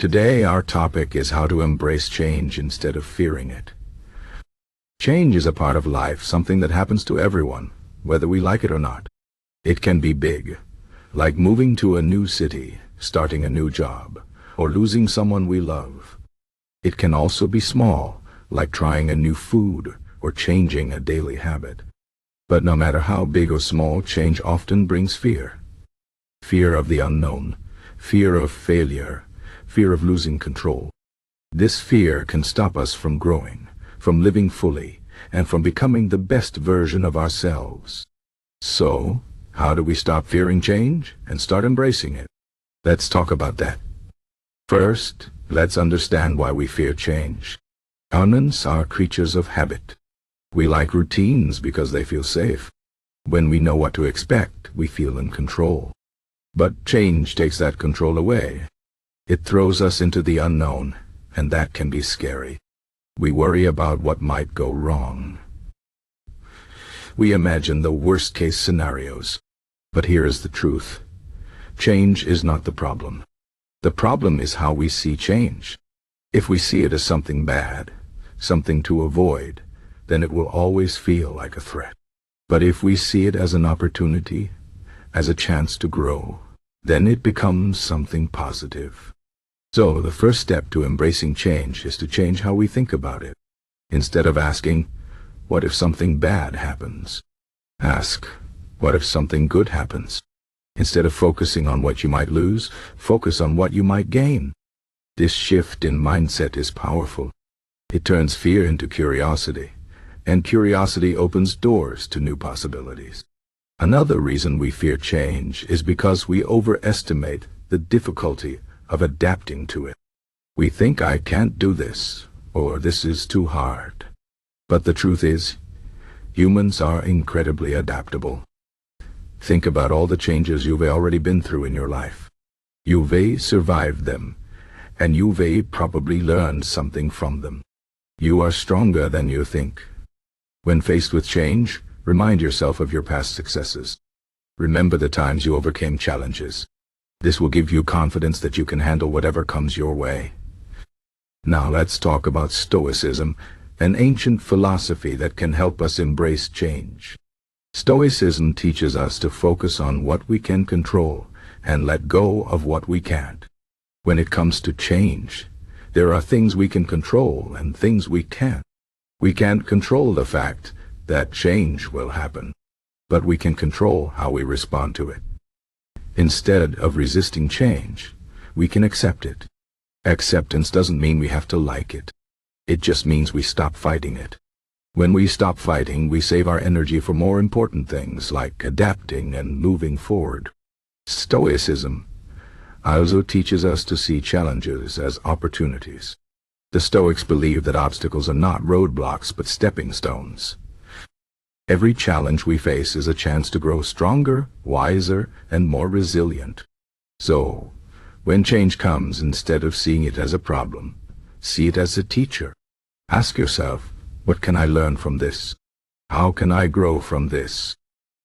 Today our topic is how to embrace change instead of fearing it. Change is a part of life, something that happens to everyone, whether we like it or not. It can be big, like moving to a new city, starting a new job, or losing someone we love. It can also be small, like trying a new food or changing a daily habit. But no matter how big or small, change often brings fear. Fear of the unknown, fear of failure, fear of losing control. This fear can stop us from growing, from living fully, and from becoming the best version of ourselves. So, how do we stop fearing change and start embracing it? Let's talk about that. First, let's understand why we fear change. Humans are creatures of habit. We like routines because they feel safe. When we know what to expect, we feel in control. But change takes that control away. It throws us into the unknown, and that can be scary. We worry about what might go wrong. We imagine the worst-case scenarios. But here is the truth. Change is not the problem. The problem is how we see change. If we see it as something bad, something to avoid, then it will always feel like a threat. But if we see it as an opportunity, as a chance to grow, then it becomes something positive. So the first step to embracing change is to change how we think about it. Instead of asking, what if something bad happens? Ask, what if something good happens? Instead of focusing on what you might lose, focus on what you might gain. This shift in mindset is powerful. It turns fear into curiosity, and curiosity opens doors to new possibilities. Another reason we fear change is because we overestimate the difficulty of adapting to it. We think I can't do this, or this is too hard. But the truth is, humans are incredibly adaptable. Think about all the changes you've already been through in your life. You've survived them, and you've probably learned something from them. You are stronger than you think. When faced with change, remind yourself of your past successes. Remember the times you overcame challenges. This will give you confidence that you can handle whatever comes your way. Now let's talk about Stoicism, an ancient philosophy that can help us embrace change. Stoicism teaches us to focus on what we can control and let go of what we can't. When it comes to change, there are things we can control and things we can't. We can't control the fact that change will happen, but we can control how we respond to it. Instead of resisting change, we can accept it. Acceptance doesn't mean we have to like it. It just means we stop fighting it. When we stop fighting, we save our energy for more important things like adapting and moving forward. Stoicism also teaches us to see challenges as opportunities. The Stoics believe that obstacles are not roadblocks but stepping stones. Every challenge we face is a chance to grow stronger, wiser, and more resilient. So, when change comes, instead of seeing it as a problem, see it as a teacher. Ask yourself, what can I learn from this? How can I grow from this?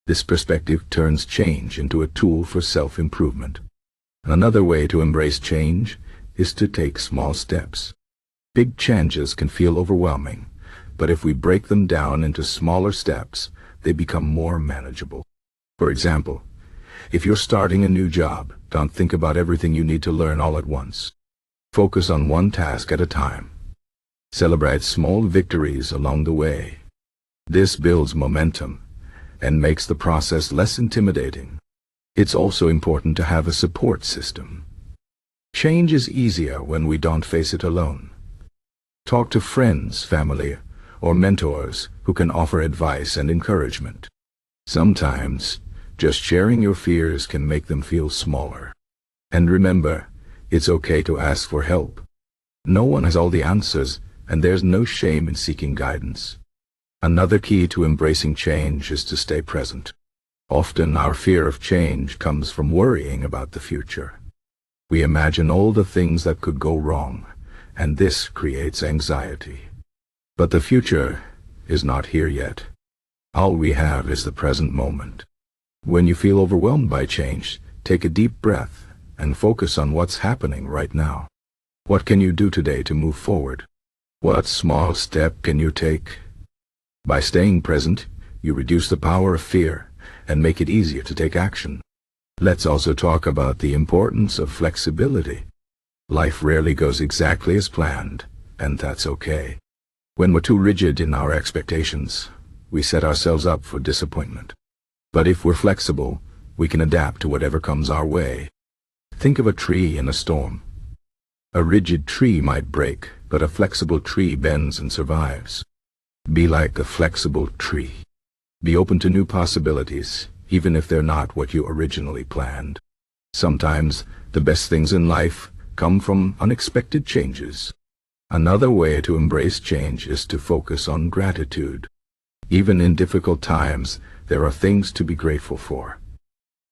This perspective turns change into a tool for self-improvement. Another way to embrace change is to take small steps. Big changes can feel overwhelming, but if we break them down into smaller steps, they become more manageable. For example, if you're starting a new job, don't think about everything you need to learn all at once. Focus on one task at a time. Celebrate small victories along the way. This builds momentum and makes the process less intimidating. It's also important to have a support system. Change is easier when we don't face it alone. Talk to friends, family, or mentors who can offer advice and encouragement. Sometimes, just sharing your fears can make them feel smaller. And remember, it's okay to ask for help. No one has all the answers, and there's no shame in seeking guidance. Another key to embracing change is to stay present. Often our fear of change comes from worrying about the future. We imagine all the things that could go wrong, and this creates anxiety. But the future is not here yet. All we have is the present moment. When you feel overwhelmed by change, take a deep breath and focus on what's happening right now. What can you do today to move forward? What small step can you take? By staying present, you reduce the power of fear and make it easier to take action. Let's also talk about the importance of flexibility. Life rarely goes exactly as planned, and that's okay. When we're too rigid in our expectations, we set ourselves up for disappointment. But if we're flexible, we can adapt to whatever comes our way. Think of a tree in a storm. A rigid tree might break, but a flexible tree bends and survives. Be like a flexible tree. Be open to new possibilities, even if they're not what you originally planned. Sometimes, the best things in life come from unexpected changes. Another way to embrace change is to focus on gratitude. Even in difficult times, there are things to be grateful for.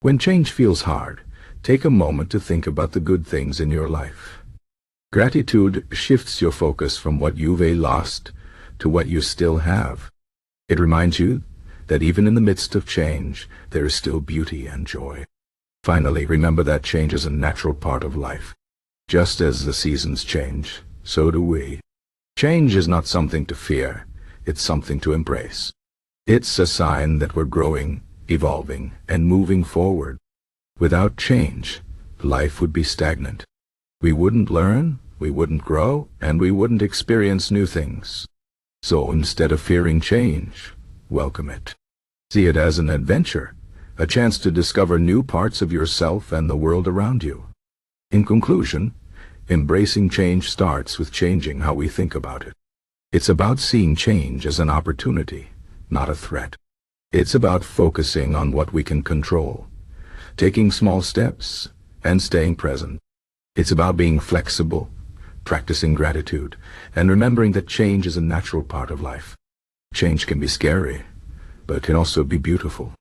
When change feels hard, take a moment to think about the good things in your life. Gratitude shifts your focus from what you've lost to what you still have. It reminds you that even in the midst of change, there is still beauty and joy. Finally, remember that change is a natural part of life. Just as the seasons change, so do we. Change is not something to fear, it's something to embrace. It's a sign that we're growing, evolving, and moving forward. Without change, life would be stagnant. We wouldn't learn, we wouldn't grow, and we wouldn't experience new things. So instead of fearing change, welcome it. See it as an adventure, a chance to discover new parts of yourself and the world around you. In conclusion, embracing change starts with changing how we think about it. It's about seeing change as an opportunity, not a threat. It's about focusing on what we can control, taking small steps, and staying present. It's about being flexible, practicing gratitude, and remembering that change is a natural part of life. Change can be scary, but it can also be beautiful.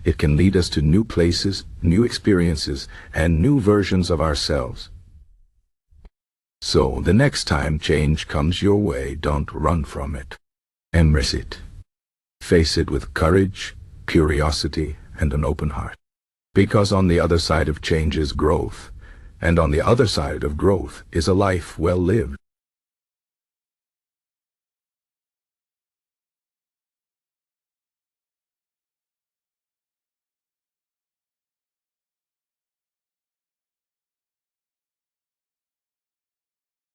It can lead us to new places, new experiences, and new versions of ourselves. So, the next time change comes your way, don't run from it. Embrace it. Face it with courage, curiosity, and an open heart. Because on the other side of change is growth, and on the other side of growth is a life well lived.